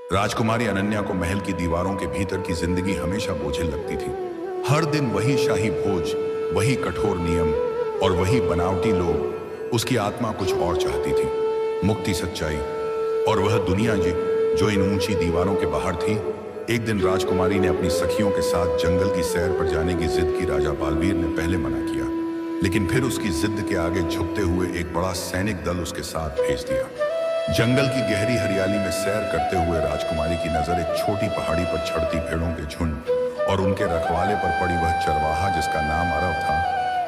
राजकुमारी अनन्या को महल की दीवारों के भीतर की जिंदगी हमेशा बोझिल लगती थी। हर दिन वही शाही भोज, वही कठोर नियम और वही बनावटी लोग। उसकी आत्मा कुछ और चाहती थी, मुक्ति, सच्चाई और वह दुनिया जो इन ऊंची दीवारों के बाहर थी। एक दिन राजकुमारी ने अपनी सखियों के साथ जंगल की सैर पर जाने की जिद की। राजा बालवीर ने पहले मना किया, लेकिन फिर उसकी जिद के आगे झुकते हुए एक बड़ा सैनिक दल उसके साथ भेज दिया। जंगल की गहरी हरियाली में सैर करते हुए राजकुमारी की नजर एक छोटी पहाड़ी पर चढ़ती भेड़ों के झुंड और उनके रखवाले पर पड़ी वह चरवाहा जिसका नाम अरब था,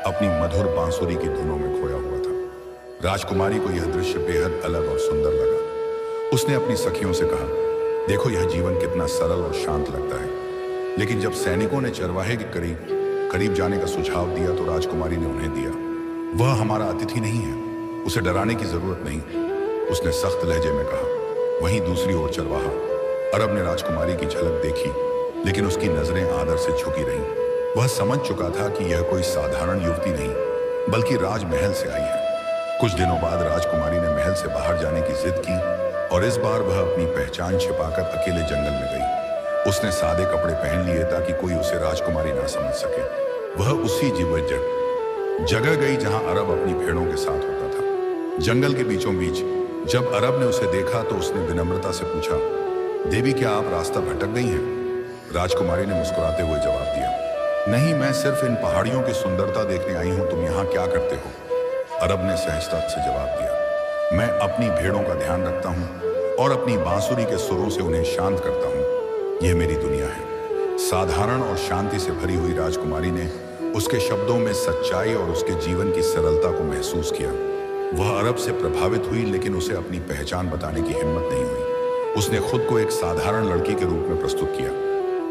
अपनी मधुर बांसुरी की धुनों में खोया हुआ था। राजकुमारी को यह दृश्य बेहद अलग और सुंदर लगा। उसने अपनी सखियों से कहा, देखो यह जीवन कितना सरल और शांत लगता है। लेकिन जब सैनिकों ने चरवाहे के करीब जाने का सुझाव दिया तो राजकुमारी ने उन्हें दिया, वह हमारा अतिथि नहीं है, उसे डराने की जरूरत नहीं, उसने सख्त लहजे में कहा। वहीं दूसरी ओर चरवाहा अरब ने राजकुमारी की झलक देखी, लेकिन उसकी नजरें आदर से झुकी रहीं। वह समझ चुका था कि यह कोई साधारण युवती नहीं, बल्कि राजमहल से आई है। कुछ दिनों बाद राजकुमारी ने महल से बाहर जाने की जिद की और इस बार वह अपनी पहचान छिपाकर अकेले जंगल में गई। उसने सादे कपड़े पहन लिए ताकि कोई उसे राजकुमारी ना समझ सके। वह उसी जगह गई जहां अरब अपनी भेड़ों के साथ होता था, जंगल के बीचों बीच। जब अरब ने उसे देखा तो उसने विनम्रता से पूछा, देवी क्या आप रास्ता भटक गई हैं? राजकुमारी ने मुस्कुराते हुए जवाब दिया, नहीं, मैं सिर्फ इन पहाड़ियों की सुंदरता देखने आई हूं, तुम यहाँ क्या करते हो? अरब ने सहजता से जवाब दिया, मैं अपनी भेड़ों का ध्यान रखता हूँ और अपनी बांसुरी के सुरों से उन्हें शांत करता हूँ। यह मेरी दुनिया है। साधारण और शांति से भरी हुई राजकुमारी ने उसके शब्दों में सच्चाई और उसके जीवन की सरलता को महसूस किया। वह अरब से प्रभावित हुई, लेकिन उसे अपनी पहचान बताने की हिम्मत नहीं हुई। उसने खुद को एक साधारण लड़की के रूप में प्रस्तुत किया।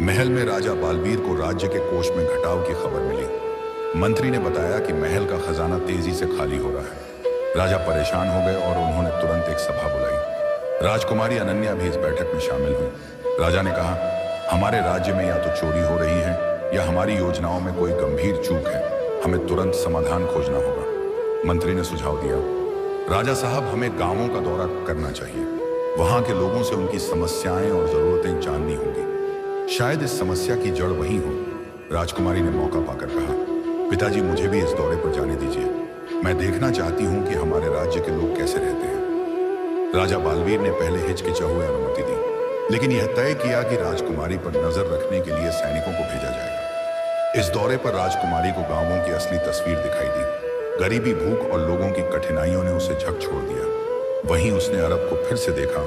महल में राजा बालवीर को राज्य के कोष में घटाव की खबर मिली। मंत्री ने बताया कि महल का खजाना तेजी से खाली हो रहा है। राजा परेशान हो गए और उन्होंने तुरंत एक सभा बुलाई। राजकुमारी अनन्या भी इस बैठक में शामिल हुई। राजा ने कहा, हमारे राज्य में या तो चोरी हो रही है या हमारी योजनाओं में कोई गंभीर चूक है, हमें तुरंत समाधान खोजना होगा। मंत्री ने सुझाव दिया, राजा साहब, हमें गांवों का दौरा करना चाहिए। वहां के लोगों से उनकी समस्याएं और जरूरतें जाननी होंगी। शायद इस समस्या की जड़ वही हो। राजकुमारी ने मौका पाकर कहा, पिताजी, मुझे भी इस दौरे पर जाने दीजिए। मैं देखना चाहती हूं कि हमारे राज्य के लोग कैसे रहते हैं। राजा बालवीर ने पहले हिचकिचा हुए अनुमति दी, लेकिन यह तय किया कि राजकुमारी पर नजर रखने के लिए सैनिकों को भेजा जाएगा। इस दौरे पर राजकुमारी को गांवों की असली तस्वीर दिखाई दी। गरीबी, भूख और लोगों की कठिनाइयों ने उसे झक छोड़ दिया। वहीं उसने अरब को फिर से देखा,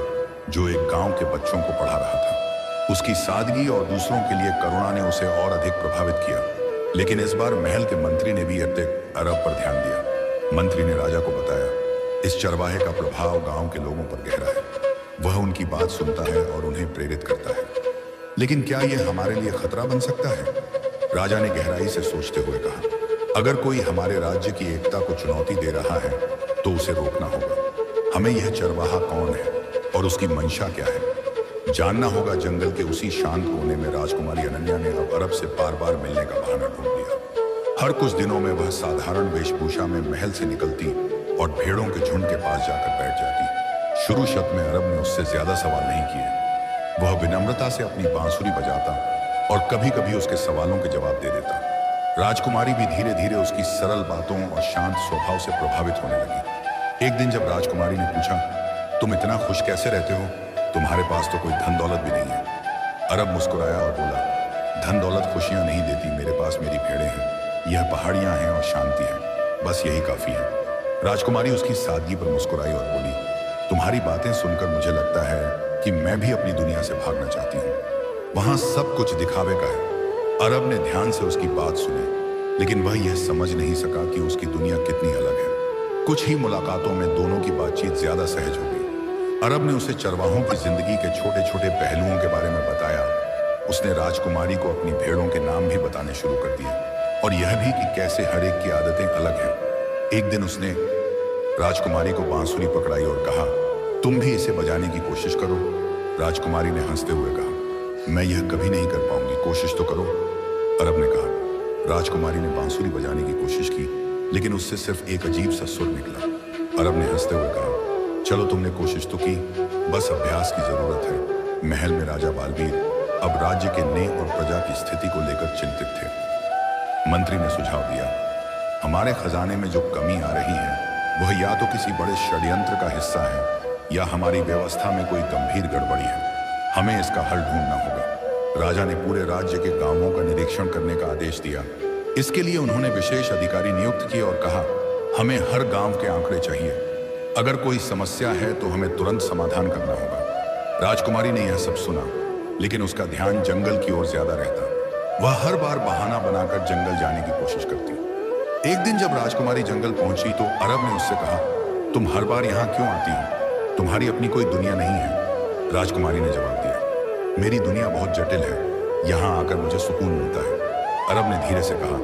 जो एक गांव के बच्चों को पढ़ा रहा था। उसकी सादगी और दूसरों के लिए करुणा ने उसे और अधिक प्रभावित किया। लेकिन इस बार महल के मंत्री ने भी अरब पर ध्यान दिया। मंत्री ने राजा को बताया, इस चरवाहे का प्रभाव गांव के लोगों पर गहरा है। वह उनकी बात सुनता है और उन्हें प्रेरित करता है। लेकिन क्या यह हमारे लिए खतरा बन सकता है? राजा ने गहराई से सोचते हुए कहा, अगर कोई हमारे राज्य की एकता को चुनौती दे रहा है तो उसे रोकना होगा। हमें यह चरवाहा कौन है और उसकी मंशा क्या है जानना होगा। जंगल के उसी शांत कोने में राजकुमारी अनन्या ने अब अरब से बार बार मिलने का बहाना ढूंढ लिया। हर कुछ दिनों में वह साधारण वेशभूषा में महल से निकलती और भेड़ों के झुंड के पास जाकर बैठ जाती। शुरू में अरब ने उससे ज्यादा सवाल नहीं किए। वह विनम्रता से अपनी बांसुरी बजाता और कभी कभी उसके सवालों के जवाब दे देता। राजकुमारी भी धीरे धीरे उसकी सरल बातों और शांत स्वभाव से प्रभावित होने लगी। एक दिन जब राजकुमारी ने पूछा, तुम इतना खुश कैसे रहते हो? तुम्हारे पास तो कोई धन दौलत भी नहीं है। अरब मुस्कुराया और बोला, धन दौलत खुशियां नहीं देती, मेरे पास मेरी भेड़ें हैं, यह पहाड़ियां हैं और शांति है, बस यही काफी है। राजकुमारी उसकी सादगी पर मुस्कुराई और बोली, तुम्हारी बातें सुनकर मुझे लगता है कि मैं भी अपनी दुनिया से भागना चाहती हूँ। वहां सब कुछ दिखावे का है। अरब ने ध्यान से उसकी बात सुनी, लेकिन वह यह समझ नहीं सका कि उसकी दुनिया कितनी अलग है। कुछ ही मुलाकातों में दोनों की बातचीत ज्यादा सहज हो गई। अरब ने उसे चरवाहों की जिंदगी के छोटे छोटे पहलुओं के बारे में बताया। उसने राजकुमारी को अपनी भेड़ों के नाम भी बताने शुरू कर दिए और यह भी कि कैसे हर एक की आदतें अलग हैं। एक दिन उसने राजकुमारी को बांसुरी पकड़ाई और कहा, तुम भी इसे बजाने की कोशिश करो। राजकुमारी ने हंसते हुए कहा, मैं यह कभी नहीं कर पाऊंगी, कोशिश तो करो। अरब ने कहा। राजकुमारी ने बांसुरी बजाने की कोशिश की, लेकिन उससे सिर्फ एक अजीब सा सुर निकला। अरब ने हंसते हुए कहा, चलो तुमने कोशिश तो की, बस अभ्यास की जरूरत है। महल में राजा बालवीर अब राज्य के न्याय और प्रजा की स्थिति को लेकर चिंतित थे। मंत्री ने सुझाव दिया, हमारे खजाने में जो कमी आ रही है वह या तो किसी बड़े षड्यंत्र का हिस्सा है या हमारी व्यवस्था में कोई गंभीर गड़बड़ी है। हमें इसका हल ढूंढना होगा। राजा ने पूरे राज्य के गांवों का निरीक्षण करने का आदेश दिया। इसके लिए उन्होंने विशेष अधिकारी नियुक्त किए और कहा, हमें हर गांव के आंकड़े चाहिए। अगर कोई समस्या है तो हमें तुरंत समाधान करना होगा। राजकुमारी ने यह सब सुना, लेकिन उसका ध्यान जंगल की ओर ज्यादा रहता। वह हर बार बहाना बनाकर जंगल जाने की कोशिश करती। एक दिन जब राजकुमारी जंगल पहुंची तो अरब ने उससे कहा, तुम हर बार यहाँ क्यों आती हो? तुम्हारी अपनी कोई दुनिया नहीं है? राजकुमारी ने जवाब दिया, मेरी दुनिया बहुत जटिल है, यहाँ आकर मुझे सुकून मिलता है। अरब ने धीरे से कहा,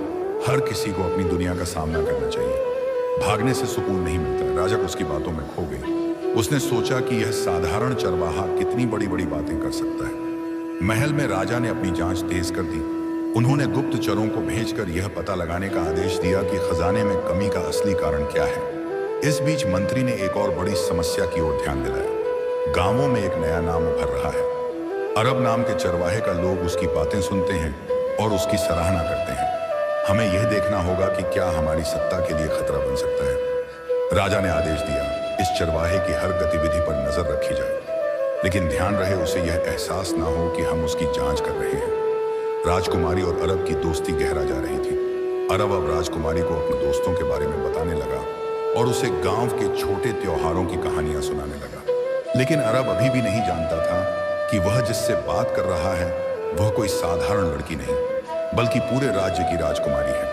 हर किसी को अपनी दुनिया का सामना करना चाहिए, भागने से सुकून नहीं मिलता। राजा उसकी बातों में खो गई। उसने सोचा कि यह साधारण चरवाहा कितनी बड़ी बड़ी बातें कर सकता है। महल में राजा ने अपनी जांच तेज कर दी। उन्होंने गुप्तचरों को भेजकर यह पता लगाने का आदेश दिया कि खजाने में कमी का असली कारण क्या है। इस बीच मंत्री ने एक और बड़ी समस्या की ओर ध्यान दिलाया। गांवों में एक नया नाम उभर रहा है। अरब नाम के चरवाहे का लोग उसकी बातें सुनते हैं और उसकी सराहना करते हैं। हमें यह देखना होगा कि क्या हमारी सत्ता के लिए खतरा बन सकता है। राजा ने आदेश दिया, इस चरवाहे की हर गतिविधि पर नजर रखी जाए, लेकिन ध्यान रहे उसे यह एहसास ना हो कि हम उसकी जांच कर रहे हैं। राजकुमारी और अरब की दोस्ती गहरा जा रही थी। अरब अब राजकुमारी को अपने दोस्तों के बारे में बताने लगा और उसे गांव के छोटे त्योहारों की कहानियां सुनाने लगा। लेकिन अरब अभी भी नहीं जानता था कि वह जिससे बात कर रहा है वह कोई साधारण लड़की नहीं, बल्कि पूरे राज्य की राजकुमारी है।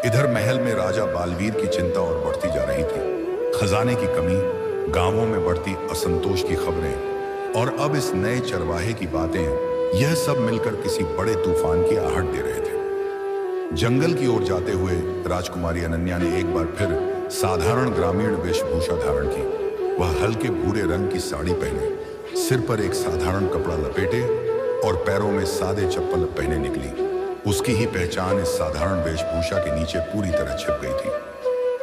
इधर महल में राजा बालवीर की चिंता और बढ़ती जा रही थी। खजाने की कमी, गांवों में बढ़ती असंतोष की खबरें और अब इस नए चरवाहे की बातें, यह सब मिलकर किसी बड़े तूफान की आहट दे रहे थे। जंगल की ओर जाते हुए राजकुमारी अनन्या ने एक बार फिर साधारण ग्रामीण वेशभूषा धारण की। वह हल्के भूरे रंग की साड़ी पहने, सिर पर एक साधारण कपड़ा लपेटे और पैरों में सादे चप्पल पहने निकली। उसकी ही पहचान इस साधारण वेशभूषा के नीचे पूरी तरह छिप गई थी।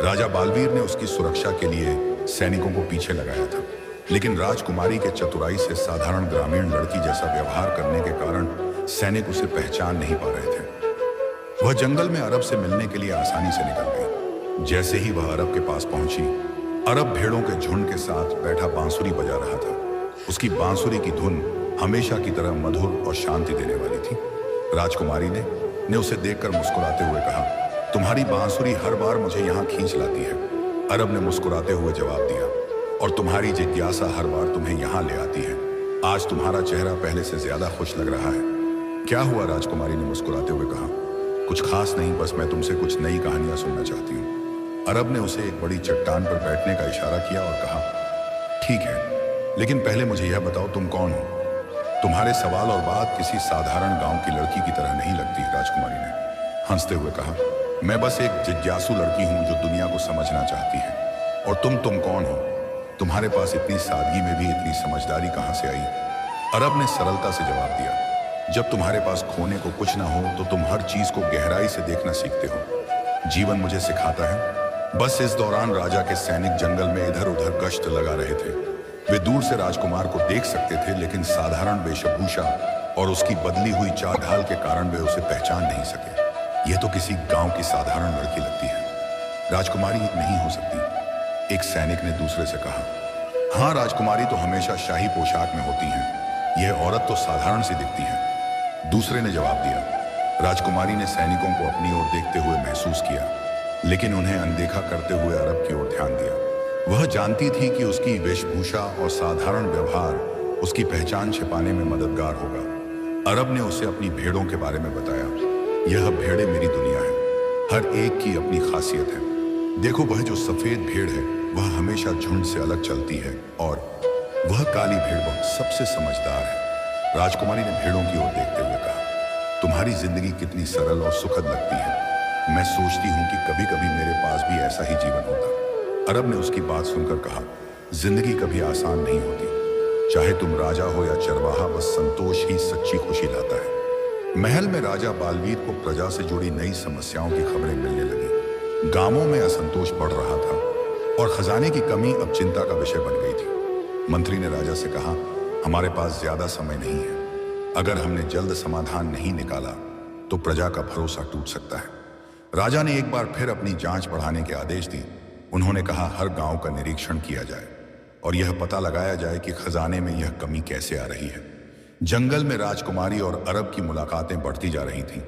राजा बालवीर ने उसकी सुरक्षा के लिए सैनिकों को पीछे लगाया था, लेकिन राजकुमारी के चतुराई से साधारण ग्रामीण लड़की जैसा व्यवहार करने के कारण सैनिक उसे पहचान नहीं पा रहे थे। वह जंगल में अरब से मिलने के लिए आसानी से निकल गई। जैसे ही वह अरब के पास पहुंची, अरब भेड़ों के झुंड के साथ बैठा बांसुरी बजा रहा था। उसकी बांसुरी की धुन हमेशा की तरह मधुर और शांति देने वाली थी। राजकुमारी ने उसे देखकर मुस्कुराते हुए कहा, तुम्हारी बांसुरी हर बार मुझे यहाँ खींच लाती है। अरब ने मुस्कुराते हुए जवाब दिया, और तुम्हारी जिज्ञासा हर बार तुम्हें यहाँ ले आती है। आज तुम्हारा चेहरा पहले से ज्यादा खुश लग रहा है। क्या हुआ? राजकुमारी ने मुस्कुराते हुए कहा, कुछ खास नहीं, बस मैं तुमसे कुछ नई कहानियां सुनना चाहती हूँ। अरब ने उसे एक बड़ी चट्टान पर बैठने का इशारा किया और कहा, ठीक है, लेकिन पहले मुझे यह बताओ तुम कौन हो? तुम्हारे सवाल और बात किसी साधारण गांव की लड़की की तरह नहीं लगती। राजकुमारी ने हंसते हुए कहा, मैं बस एक जिज्ञासु लड़की हूं जो दुनिया को समझना चाहती है। और तुम कौन हो? तुम्हारे पास इतनी सादगी में भी इतनी समझदारी कहां से आई? अरब ने सरलता से जवाब दिया, जब तुम्हारे पास खोने को कुछ ना हो तो तुम हर चीज को गहराई से देखना सीखते हो। जीवन मुझे सिखाता है। बस इस दौरान राजा के सैनिक जंगल में इधर उधर गश्त लगा रहे थे। वे दूर से राजकुमार को देख सकते थे, लेकिन साधारण वेशभूषा और उसकी बदली हुई चाल ढाल के कारण वे उसे पहचान नहीं सके। यह तो किसी गांव की साधारण लड़की लगती है। राजकुमारी नहीं हो सकती, एक सैनिक ने दूसरे से कहा। हाँ, राजकुमारी तो हमेशा शाही पोशाक में होती हैं। यह औरत तो साधारण सी दिखती है, दूसरे ने जवाब दिया। राजकुमारी ने सैनिकों को अपनी ओर देखते हुए महसूस किया, लेकिन उन्हें अनदेखा करते हुए अरब की ओर ध्यान दिया। वह जानती थी कि उसकी वेशभूषा और साधारण व्यवहार उसकी पहचान छिपाने में मददगार होगा। अरब ने उसे अपनी भेड़ों के बारे में बताया। यह भेड़ें मेरी दुनिया है, हर एक की अपनी खासियत है। देखो, वह जो सफेद भेड़ है वह हमेशा झुंड से अलग चलती है, और वह काली भेड़ बहुत सबसे समझदार है। राजकुमारी ने भेड़ों की ओर देखते हुए कहा, तुम्हारी जिंदगी कितनी सरल और सुखद लगती है। मैं सोचती हूँ कि कभी कभी मेरे पास भी ऐसा ही जीवन होता। अरब ने उसकी बात सुनकर कहा, जिंदगी कभी आसान नहीं होती। चाहे तुम राजा हो या चरवाहा, बस संतोष ही सच्ची खुशी लाता है। महल में राजा बालवीर को प्रजा से जुड़ी नई समस्याओं की खबरें मिलने लगी। गांवों में असंतोष बढ़ रहा था और खजाने की कमी अब चिंता का विषय बन गई थी। मंत्री ने राजा से कहा, हमारे पास ज्यादा समय नहीं है। अगर हमने जल्द समाधान नहीं निकाला तो प्रजा का भरोसा टूट सकता है। राजा ने एक बार फिर अपनी जांच बढ़ाने के आदेश दिए। उन्होंने कहा, हर गांव का निरीक्षण किया जाए और यह पता लगाया जाए कि खजाने में यह कमी कैसे आ रही है। जंगल में राजकुमारी और अरब की मुलाकातें बढ़ती जा रही थीं।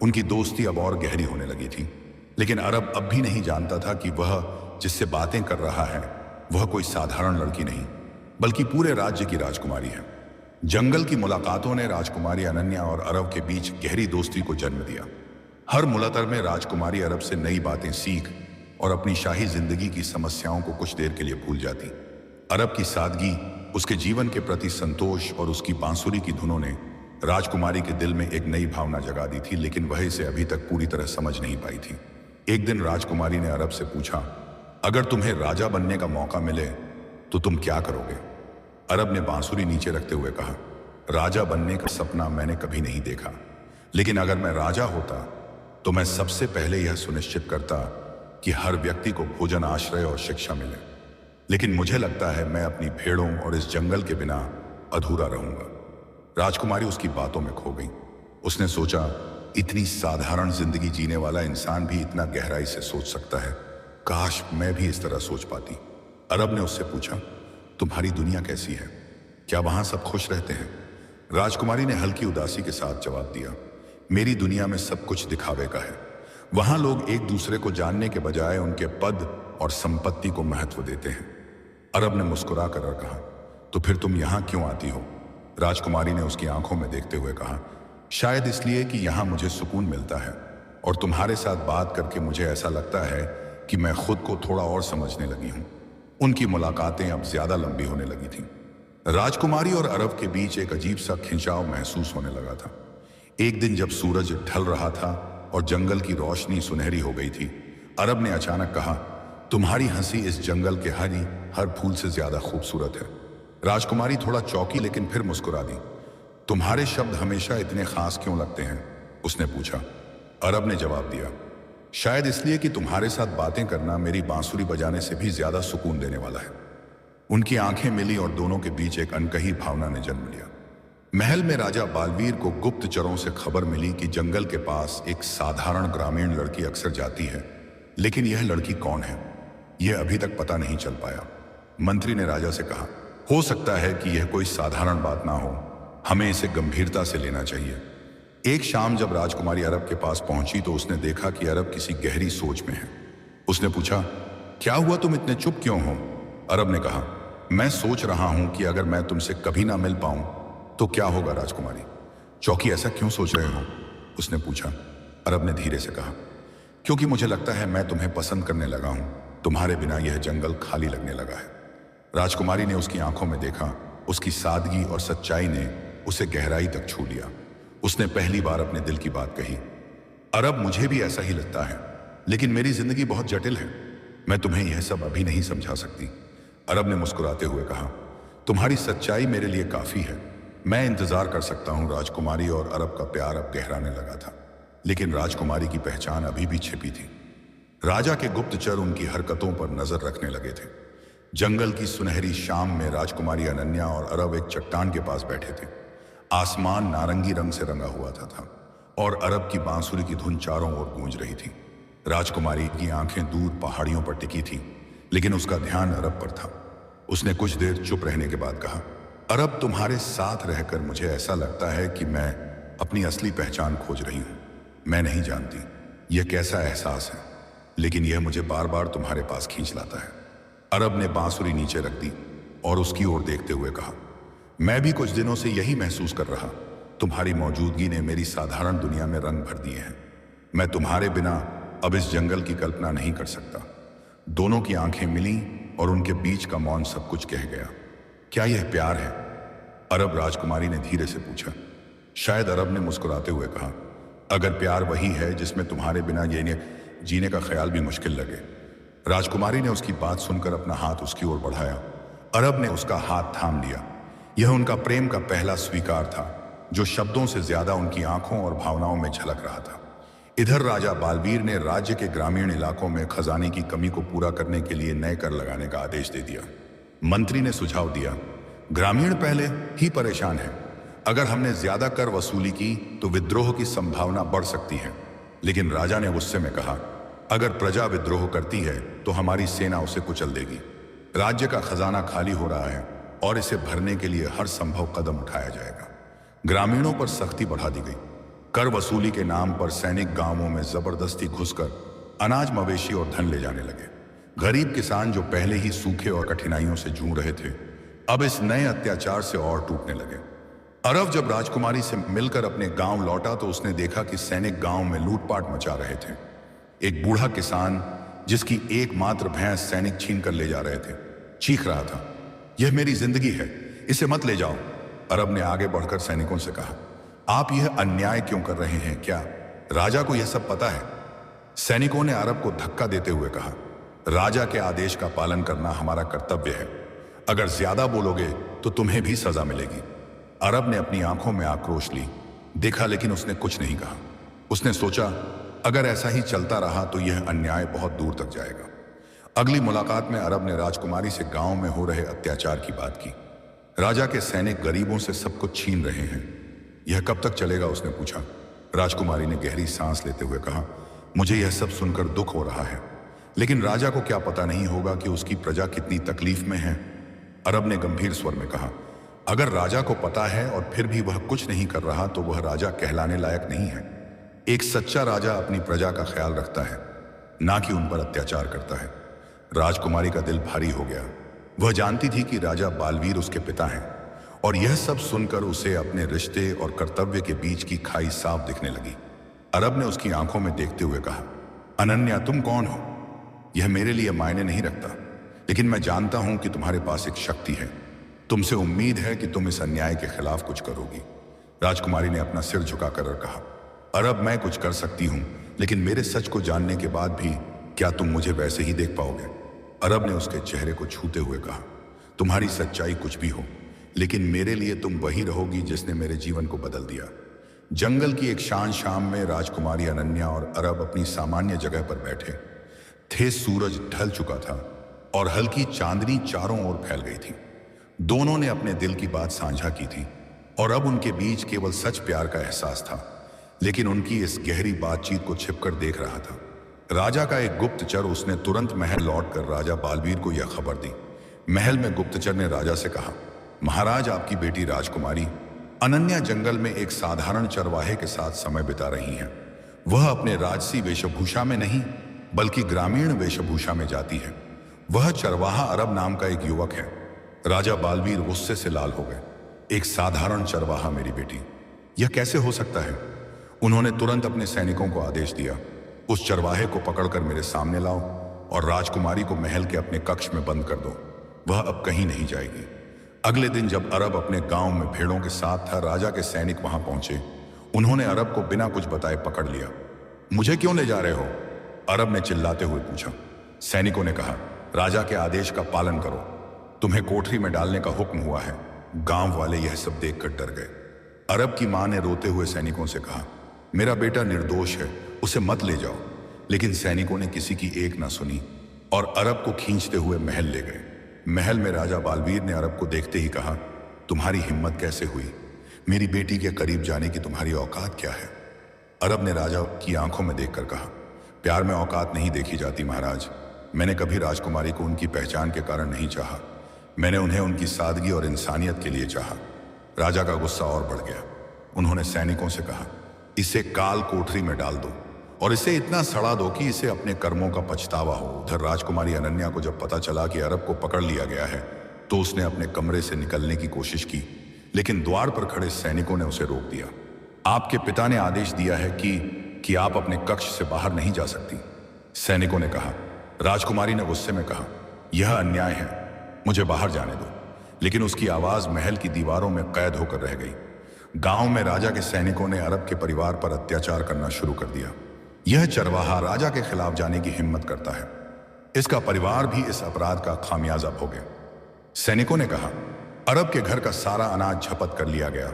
उनकी दोस्ती अब और गहरी होने लगी थी। लेकिन अरब अब भी नहीं जानता था कि वह जिससे बातें कर रहा है वह कोई साधारण लड़की नहीं, बल्कि पूरे राज्य की राजकुमारी है। जंगल की मुलाकातों ने राजकुमारी अनन्या और अरब के बीच गहरी दोस्ती को जन्म दिया। हर मुलाकात में राजकुमारी अरब से नई बातें सीख और अपनी शाही जिंदगी की समस्याओं को कुछ देर के लिए भूल जाती। अरब की सादगी, उसके जीवन के प्रति संतोष और उसकी बांसुरी की धुनों ने राजकुमारी के दिल में एक नई भावना जगा दी थी, लेकिन वह इसे अभी तक पूरी तरह समझ नहीं पाई थी। एक दिन राजकुमारी ने अरब से पूछा, अगर तुम्हें राजा बनने का मौका मिले तो तुम क्या करोगे? अरब ने बांसुरी नीचे रखते हुए कहा, राजा बनने का सपना मैंने कभी नहीं देखा, लेकिन अगर मैं राजा होता तो मैं सबसे पहले यह सुनिश्चित करता कि हर व्यक्ति को भोजन, आश्रय और शिक्षा मिले। लेकिन मुझे लगता है मैं अपनी भेड़ों और इस जंगल के बिना अधूरा रहूंगा। राजकुमारी उसकी बातों में खो गई। उसने सोचा, इतनी साधारण जिंदगी जीने वाला इंसान भी इतना गहराई से सोच सकता है। काश मैं भी इस तरह सोच पाती। अरब ने उससे पूछा, तुम्हारी दुनिया कैसी है? क्या वहां सब खुश रहते हैं? राजकुमारी ने हल्की उदासी के साथ जवाब दिया, मेरी दुनिया में सब कुछ दिखावे का है। वहां लोग एक दूसरे को जानने के बजाय उनके पद और संपत्ति को महत्व देते हैं। अरब ने मुस्कुरा कर कहा, तो फिर तुम यहां क्यों आती हो? राजकुमारी ने उसकी आंखों में देखते हुए कहा, शायद इसलिए कि यहां मुझे सुकून मिलता है और तुम्हारे साथ बात करके मुझे ऐसा लगता है कि मैं खुद को थोड़ा और समझने लगी हूं। उनकी मुलाकातें अब ज्यादा लंबी होने लगी थीं। राजकुमारी और अरब के बीच एक अजीब सा खिंचाव महसूस होने लगा था। एक दिन जब सूरज ढल रहा था और जंगल की रोशनी सुनहरी हो गई थी, अरब ने अचानक कहा, तुम्हारी हंसी इस जंगल के हर फूल से ज्यादा खूबसूरत है। राजकुमारी थोड़ा चौंकी, लेकिन फिर मुस्कुरा दी। तुम्हारे शब्द हमेशा इतने खास क्यों लगते हैं? उसने पूछा। अरब ने जवाब दिया, शायद इसलिए कि तुम्हारे साथ बातें करना मेरी बांसुरी बजाने से भी ज्यादा सुकून देने वाला है। उनकी आंखें मिली और दोनों के बीच एक अनकही भावना ने जन्म लिया। महल में राजा बालवीर को गुप्तचरों से खबर मिली कि जंगल के पास एक साधारण ग्रामीण लड़की अक्सर जाती है, लेकिन यह लड़की कौन है यह अभी तक पता नहीं चल पाया। मंत्री ने राजा से कहा, हो सकता है कि यह कोई साधारण बात ना हो, हमें इसे गंभीरता से लेना चाहिए। एक शाम जब राजकुमारी अरब के पास पहुंची तो उसने देखा कि अरब किसी गहरी सोच में है। उसने पूछा, क्या हुआ, तुम इतने चुप क्यों हो? अरब ने कहा, मैं सोच रहा हूं कि अगर मैं तुमसे कभी ना मिल पाऊं तो क्या होगा। राजकुमारी चौकी, ऐसा क्यों सोच रहे हो? उसने पूछा। अरब ने धीरे से कहा, क्योंकि मुझे लगता है मैं तुम्हें पसंद करने लगा हूं। तुम्हारे बिना यह जंगल खाली लगने लगा है। राजकुमारी ने उसकी आंखों में देखा। उसकी सादगी और सच्चाई ने उसे गहराई तक छू लिया। उसने पहली बार अपने दिल की बात कही, अरब, मुझे भी ऐसा ही लगता है, लेकिन मेरी जिंदगी बहुत जटिल है। मैं तुम्हें यह सब अभी नहीं समझा सकती। अरब ने मुस्कुराते हुए कहा, तुम्हारी सच्चाई मेरे लिए काफी है। मैं इंतजार कर सकता हूं। राजकुमारी और अरब का प्यार अब गहराने लगा था, लेकिन राजकुमारी की पहचान अभी भी छिपी थी। राजा के गुप्तचर उनकी हरकतों पर नजर रखने लगे थे। जंगल की सुनहरी शाम में राजकुमारी अनन्या और अरब एक चट्टान के पास बैठे थे। आसमान नारंगी रंग से रंगा हुआ था और अरब की बांसुरी की धुन चारों ओर गूंज रही थी। राजकुमारी की आंखें दूर पहाड़ियों पर टिकी थीं, लेकिन उसका ध्यान अरब पर था। उसने कुछ देर चुप रहने के बाद कहा, अरब, तुम्हारे साथ रहकर मुझे ऐसा लगता है कि मैं अपनी असली पहचान खोज रही हूं। मैं नहीं जानती यह कैसा एहसास है, लेकिन यह मुझे बार बार तुम्हारे पास खींच लाता है। अरब ने बांसुरी नीचे रख दी और उसकी ओर देखते हुए कहा, मैं भी कुछ दिनों से यही महसूस कर रहा। तुम्हारी मौजूदगी ने मेरी साधारण दुनिया में रंग भर दिए हैं। मैं तुम्हारे बिना अब इस जंगल की कल्पना नहीं कर सकता। दोनों की आंखें मिली और उनके बीच का मौन सब कुछ कह गया। क्या यह प्यार है? अरब, राजकुमारी ने धीरे से पूछा। शायद, अरब ने मुस्कुराते हुए कहा, अगर प्यार वही है जिसमें तुम्हारे बिना जीने का ख्याल भी मुश्किल लगे। राजकुमारी ने उसकी बात सुनकर अपना हाथ उसकी ओर बढ़ाया। अरब ने उसका हाथ थाम लिया। यह उनका प्रेम का पहला स्वीकार था, जो शब्दों से ज्यादा उनकी आंखों और भावनाओं में झलक रहा था। इधर राजा बालवीर ने राज्य के ग्रामीण इलाकों में खजाने की कमी को पूरा करने के लिए नए कर लगाने का आदेश दे दिया। मंत्री ने सुझाव दिया, ग्रामीण पहले ही परेशान है। अगर हमने ज्यादा कर वसूली की तो विद्रोह की संभावना बढ़ सकती है। लेकिन राजा ने गुस्से में कहा, अगर प्रजा विद्रोह करती है तो हमारी सेना उसे कुचल देगी। राज्य का खजाना खाली हो रहा है और इसे भरने के लिए हर संभव कदम उठाया जाएगा। ग्रामीणों पर सख्ती बढ़ा दी गई। कर वसूली के नाम पर सैनिक गांवों में जबरदस्ती घुसकर अनाज, मवेशी और धन ले जाने लगे। गरीब किसान जो पहले ही सूखे और कठिनाइयों से जूझ रहे थे, अब इस नए अत्याचार से और टूटने लगे। अरब जब राजकुमारी से मिलकर अपने गांव लौटा तो उसने देखा कि सैनिक गांव में लूटपाट मचा रहे थे। एक बूढ़ा किसान जिसकी एकमात्र भैंस सैनिक छीन कर ले जा रहे थे, चीख रहा था, यह मेरी जिंदगी है, इसे मत ले जाओ। अरब ने आगे बढ़कर सैनिकों से कहा, आप यह अन्याय क्यों कर रहे हैं? क्या राजा को यह सब पता है? सैनिकों ने अरब को धक्का देते हुए कहा, राजा के आदेश का पालन करना हमारा कर्तव्य है। अगर ज्यादा बोलोगे तो तुम्हें भी सजा मिलेगी। अरब ने अपनी आंखों में आक्रोश ली, देखा लेकिन उसने कुछ नहीं कहा। उसने सोचा, अगर ऐसा ही चलता रहा तो यह अन्याय बहुत दूर तक जाएगा। अगली मुलाकात में अरब ने राजकुमारी से गांव में हो रहे अत्याचार की बात की। राजा के सैनिक गरीबों से सब कुछ छीन रहे हैं, यह कब तक चलेगा? उसने पूछा। राजकुमारी ने गहरी सांस लेते हुए कहा, मुझे यह सब सुनकर दुख हो रहा है, लेकिन राजा को क्या पता नहीं होगा कि उसकी प्रजा कितनी तकलीफ में है? अरब ने गंभीर स्वर में कहा, अगर राजा को पता है और फिर भी वह कुछ नहीं कर रहा तो वह राजा कहलाने लायक नहीं है। एक सच्चा राजा अपनी प्रजा का ख्याल रखता है, ना कि उन पर अत्याचार करता है। राजकुमारी का दिल भारी हो गया। वह जानती थी कि राजा बालवीर उसके पिता हैं, और यह सब सुनकर उसे अपने रिश्ते और कर्तव्य के बीच की खाई साफ दिखने लगी। अरब ने उसकी आंखों में देखते हुए कहा, अनन्या, तुम कौन हो? यह मेरे लिए मायने नहीं रखता, लेकिन मैं जानता हूं कि तुम्हारे पास एक शक्ति है। तुमसे उम्मीद है कि तुम इस अन्याय के खिलाफ कुछ करोगी। राजकुमारी ने अपना सिर झुकाकर कहा, अरब, मैं कुछ कर सकती हूं, लेकिन मेरे सच को जानने के बाद भी क्या तुम मुझे वैसे ही देख पाओगे? अरब ने उसके चेहरे को छूते हुए कहा, तुम्हारी सच्चाई कुछ भी हो, लेकिन मेरे लिए तुम वही रहोगी जिसने मेरे जीवन को बदल दिया। जंगल की एक शांत शाम में राजकुमारी अनन्या और अरब अपनी सामान्य जगह पर बैठे थे। सूरज ढल चुका था और हल्की चांदनी चारों ओर फैल गई थी। दोनों ने अपने दिल की बात साझा की थी और अब उनके बीच केवल सच प्यार का एहसास था, लेकिन उनकी इस गहरी बातचीत को छिपकर देख रहा था राजा का एक गुप्तचर। उसने तुरंत महल लौटकर राजा बालवीर को यह खबर दी। महल में गुप्तचर ने राजा से कहा, महाराज, आपकी बेटी राजकुमारी अनन्या जंगल में एक साधारण चरवाहे के साथ समय बिता रही हैं। वह अपने राजसी वेशभूषा में नहीं बल्कि ग्रामीण वेशभूषा में जाती है। वह चरवाहा अरब नाम का एक युवक है। राजा बालवीर गुस्से से लाल हो गए। एक साधारण चरवाहा मेरी बेटी, यह कैसे हो सकता है? उन्होंने तुरंत अपने सैनिकों को आदेश दिया, उस चरवाहे को पकड़कर मेरे सामने लाओ और राजकुमारी को महल के अपने कक्ष में बंद कर दो। वह अब कहीं नहीं जाएगी। अगले दिन जब अरब अपने गांव में भेड़ों के साथ था, राजा के सैनिक वहां पहुंचे। उन्होंने अरब को बिना कुछ बताए पकड़ लिया। मुझे क्यों ले जा रहे हो? अरब ने चिल्लाते हुए पूछा। सैनिकों ने कहा, राजा के आदेश का पालन करो, तुम्हें कोठरी में डालने का हुक्म हुआ है। गांव वाले यह सब देखकर डर गए। अरब की मां ने रोते हुए सैनिकों से कहा, मेरा बेटा निर्दोष है, उसे मत ले जाओ। लेकिन सैनिकों ने किसी की एक ना सुनी और अरब को खींचते हुए महल ले गए। महल में राजा बालवीर ने अरब को देखते ही कहा, तुम्हारी हिम्मत कैसे हुई? मेरी बेटी के करीब जाने की तुम्हारी औकात क्या है? अरब ने राजा की आंखों में देखकर कहा, प्यार में औकात नहीं देखी जाती महाराज। मैंने कभी राजकुमारी को उनकी पहचान के कारण नहीं चाहा, मैंने उन्हें उनकी सादगी और इंसानियत के लिए चाहा। राजा का गुस्सा और बढ़ गया। उन्होंने सैनिकों से कहा, इसे काल कोठरी में डाल दो और इसे इतना सड़ा दो कि इसे अपने कर्मों का पछतावा हो। उधर राजकुमारी अनन्या को जब पता चला कि अरब को पकड़ लिया गया है तो उसने अपने कमरे से निकलने की कोशिश की, लेकिन द्वार पर खड़े सैनिकों ने उसे रोक दिया। आपके पिता ने आदेश दिया है कि आप अपने कक्ष से बाहर नहीं जा सकती, सैनिकों ने कहा। राजकुमारी ने गुस्से में कहा, यह अन्याय है, मुझे बाहर जाने दो। लेकिन उसकी आवाज महल की दीवारों में कैद होकर रह गई। गांव में राजा के सैनिकों ने अरब के परिवार पर अत्याचार करना शुरू कर दिया। यह चरवाहा राजा के खिलाफ जाने की हिम्मत करता है, इसका परिवार भी इस अपराध का खामियाजा भोगे। सैनिकों ने कहा, अरब के घर का सारा अनाज झपट कर लिया गया,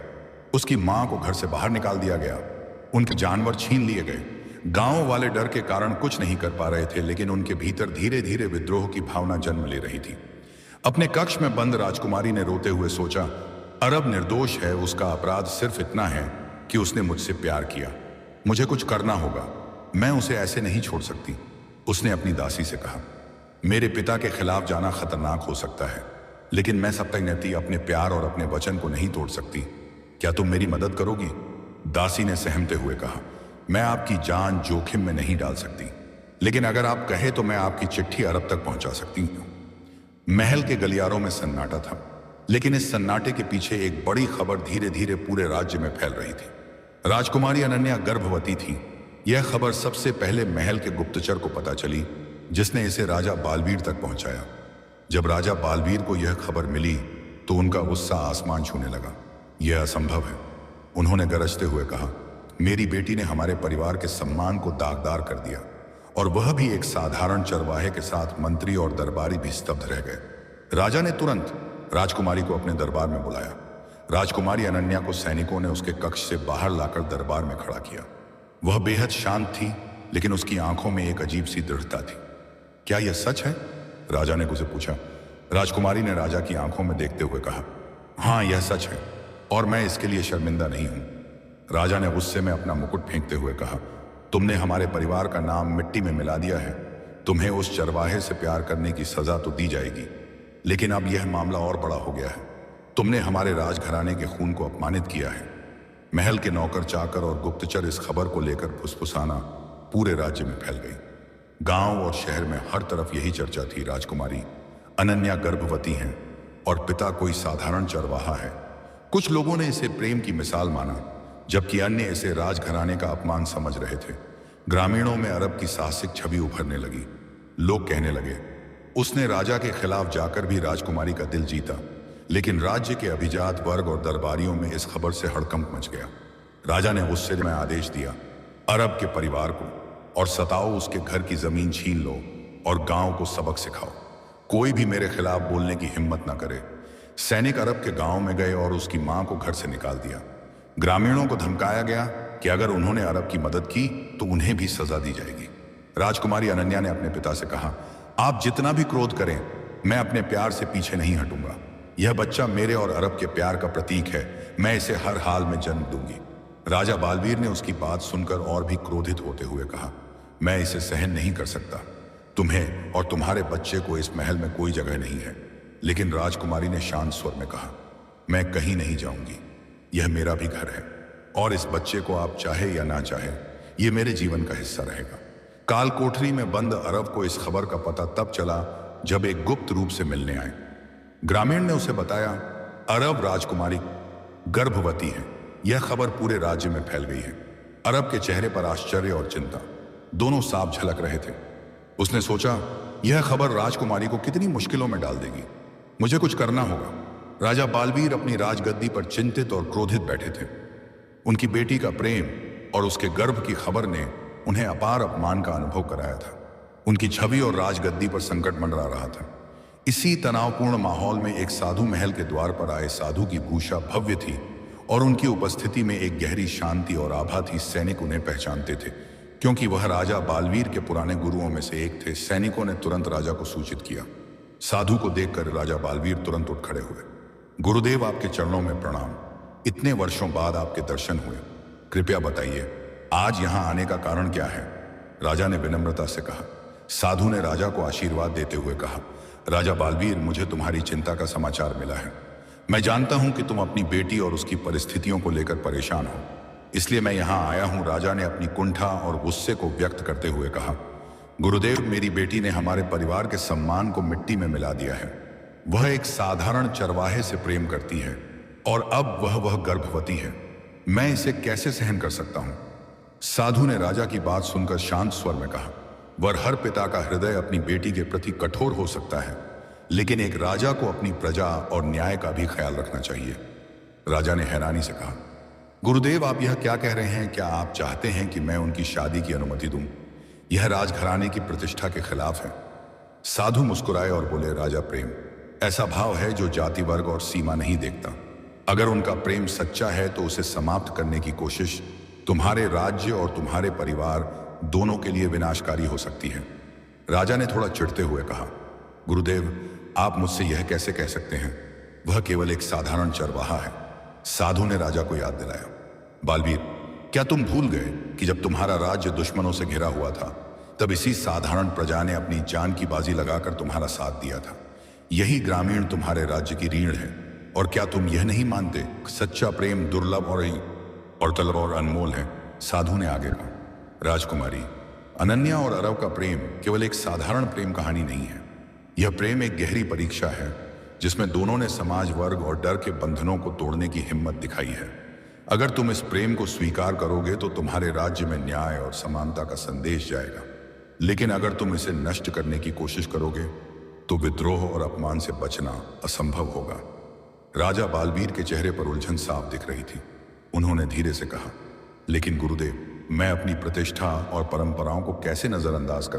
उसकी मां को घर से बाहर निकाल दिया गया, उनके जानवर छीन लिए गए। गांव वाले डर के कारण कुछ नहीं कर पा रहे थे, लेकिन उनके भीतर धीरे धीरे विद्रोह की भावना जन्म ले रही थी। अपने कक्ष में बंद राजकुमारी ने रोते हुए सोचा, अरब निर्दोष है, उसका अपराध सिर्फ इतना है कि उसने मुझसे प्यार किया। मुझे कुछ करना होगा, मैं उसे ऐसे नहीं छोड़ सकती। उसने अपनी दासी से कहा, मेरे पिता के खिलाफ जाना खतरनाक हो सकता है, लेकिन मैं सत्यज्ञति अपने प्यार और अपने वचन को नहीं तोड़ सकती। क्या तुम मेरी मदद करोगी? दासी ने सहमते हुए कहा, मैं आपकी जान जोखिम में नहीं डाल सकती, लेकिन अगर आप कहे तो मैं आपकी चिट्ठी अरब तक पहुंचा सकती हूं। महल के गलियारों में सन्नाटा था, लेकिन इस सन्नाटे के पीछे एक बड़ी खबर धीरे धीरे पूरे राज्य में फैल रही थी। राजकुमारी अनन्या गर्भवती थी। यह खबर सबसे पहले महल के गुप्तचर को पता चली, जिसने इसे राजा बालवीर तक पहुंचाया। जब राजा बालवीर को यह खबर मिली तो उनका गुस्सा आसमान छूने लगा। यह असंभव है, उन्होंने गरजते हुए कहा। मेरी बेटी ने हमारे परिवार के सम्मान को दागदार कर दिया, और वह भी एक साधारण चरवाहे के साथ। मंत्री और दरबारी भी स्तब्ध रह गए। राजा ने तुरंत राजकुमारी को अपने दरबार में बुलाया। राजकुमारी अनन्या को सैनिकों ने उसके कक्ष से बाहर लाकर दरबार में खड़ा किया। वह बेहद शांत थी, लेकिन उसकी आंखों में एक अजीब सी दृढ़ता थी। क्या यह सच है? राजा ने उसे पूछा। राजकुमारी ने राजा की आंखों में देखते हुए कहा, हाँ, यह सच है, और मैं इसके लिए शर्मिंदा नहीं हूं। राजा ने गुस्से में अपना मुकुट फेंकते हुए कहा, तुमने हमारे परिवार का नाम मिट्टी में मिला दिया है। तुम्हें उस चरवाहे से प्यार करने की सजा तो दी जाएगी, लेकिन अब यह मामला और बड़ा हो गया है। तुमने हमारे राजघराने के खून को अपमानित किया है। महल के नौकर चाकर और गुप्तचर इस खबर को लेकर फुसफुसाना पूरे राज्य में फैल गई। गांव और शहर में हर तरफ यही चर्चा थी, राजकुमारी अनन्या गर्भवती हैं और पिता कोई साधारण चरवाहा है। कुछ लोगों ने इसे प्रेम की मिसाल माना, जबकि अन्य इसे राजघराने का अपमान समझ रहे थे। ग्रामीणों में अरब की साहसिक छवि उभरने लगी। लोग कहने लगे, उसने राजा के खिलाफ जाकर भी राजकुमारी का दिल जीता। लेकिन राज्य के अभिजात वर्ग और दरबारियों में इस खबर से हड़कंप मच गया। राजा ने गुस्से में आदेश दिया, अरब के परिवार को और सताओ, उसके घर की जमीन छीन लो और गांव को सबक सिखाओ। कोई भी मेरे खिलाफ बोलने की हिम्मत ना करे। सैनिक अरब के गांव में गए और उसकी मां को घर से निकाल दिया। ग्रामीणों को धमकाया गया कि अगर उन्होंने अरब की मदद की तो उन्हें भी सजा दी जाएगी। राजकुमारी अनन्या ने अपने पिता से कहा, आप जितना भी क्रोध करें, मैं अपने प्यार से पीछे नहीं हटूंगा। यह बच्चा मेरे और अरब के प्यार का प्रतीक है। मैं इसे हर हाल में जन्म दूंगी। राजा बालवीर ने उसकी बात सुनकर और भी क्रोधित होते हुए कहा, मैं इसे सहन नहीं कर सकता। तुम्हें और तुम्हारे बच्चे को इस महल में कोई जगह नहीं है। लेकिन राजकुमारी ने शांत स्वर में कहा, मैं कहीं नहीं जाऊंगी। यह मेरा भी घर है, और इस बच्चे को आप चाहे या ना चाहे, यह मेरे जीवन का हिस्सा रहेगा। काल कोठरी में बंद अरब को इस खबर का पता तब चला जब एक गुप्त रूप से मिलने आए। ग्रामीण ने उसे बताया, अरब राजकुमारी गर्भवती है। यह खबर पूरे राज्य में फैल गई है। अरब के चेहरे पर आश्चर्य और चिंता दोनों साफ झलक रहे थे। उसने सोचा, यह खबर राजकुमारी को कितनी मुश्किलों में डाल देगी। मुझे कुछ करना होगा। राजा बालवीर अपनी राजगद्दी पर चिंतित और क्रोधित बैठे थे। उनकी बेटी का प्रेम और उसके गर्भ की खबर ने उन्हें अपार अपमान का अनुभव कराया था। उनकी छवि और राजगद्दी पर संकट मंडरा रहा था। इसी तनावपूर्ण माहौल में एक साधु महल के द्वार पर आए। साधु की भूषा भव्य थी और उनकी उपस्थिति में एक गहरी शांति और आभा थी। सैनिक उन्हें पहचानते थे, क्योंकि वह राजा बालवीर के पुराने गुरुओं में से एक थे। सैनिकों ने तुरंत राजा को सूचित किया। साधु को देखकर राजा बालवीर तुरंत उठ खड़े हुए। गुरुदेव, आपके चरणों में प्रणाम। इतने वर्षों बाद आपके दर्शन हुए। कृपया बताइए, आज यहां आने का कारण क्या है? राजा ने विनम्रता से कहा। साधु ने राजा को आशीर्वाद देते हुए कहा, राजा बालवीर, मुझे तुम्हारी चिंता का समाचार मिला है। मैं जानता हूं कि तुम अपनी बेटी और उसकी परिस्थितियों को लेकर परेशान हो, इसलिए मैं यहां आया हूं। राजा ने अपनी कुंठा और गुस्से को व्यक्त करते हुए कहा, गुरुदेव, मेरी बेटी ने हमारे परिवार के सम्मान को मिट्टी में मिला दिया है। वह एक साधारण चरवाहे से प्रेम करती है और अब वह गर्भवती है। मैं इसे कैसे सहन कर सकता हूं? साधु ने राजा की बात सुनकर शांत स्वर में कहा, वर हर पिता का हृदय अपनी बेटी के प्रति कठोर हो सकता है, लेकिन एक राजा को अपनी प्रजा और न्याय का भी ख्याल रखना चाहिए। राजा ने हैरानी से कहा, गुरुदेव, आप यह क्या कह रहे हैं? क्या आप चाहते हैं कि मैं उनकी शादी की अनुमति दूं? यह राजघराने की प्रतिष्ठा के खिलाफ है। साधु मुस्कुराए और बोले, राजा, प्रेम ऐसा भाव है जो जाति, वर्ग और सीमा नहीं देखता। अगर उनका प्रेम सच्चा है तो उसे समाप्त करने की कोशिश तुम्हारे राज्य और तुम्हारे परिवार दोनों के लिए विनाशकारी हो सकती है। राजा ने थोड़ा चिढ़ते हुए कहा, गुरुदेव, आप मुझसे यह कैसे कह सकते हैं? वह केवल एक साधारण चरवाहा है। साधु ने राजा को याद दिलाया। बालवीर, क्या तुम भूल गए कि जब तुम्हारा राज्य दुश्मनों से घिरा हुआ था, तब इसी साधारण प्रजा ने अपनी जान की बाजी लगाकर तुम्हारा साथ दिया था। यही ग्रामीण तुम्हारे राज्य की रीढ़ है। और क्या तुम यह नहीं मानते, सच्चा प्रेम दुर्लभ और तलब और अनमोल है? साधु ने आगे कहा, राजकुमारी, अनन्या और अरव का प्रेम केवल एक साधारण प्रेम कहानी नहीं है। यह प्रेम एक गहरी परीक्षा है, जिसमें दोनों ने समाज, वर्ग और डर के बंधनों को तोड़ने की हिम्मत दिखाई है। अगर तुम इस प्रेम को स्वीकार करोगे तो तुम्हारे राज्य में न्याय और समानता का संदेश जाएगा। लेकिन अगर तुम इसे नष्ट करने की कोशिश करोगे तो विद्रोह और अपमान से बचना असंभव होगा। राजा बालवीर के चेहरे पर उलझन साफ दिख रही थी। उन्होंने धीरे से कहा, लेकिन गुरुदेव, मैं अपनी प्रतिष्ठा और परंपराओं को कैसे नजरअंदाज कर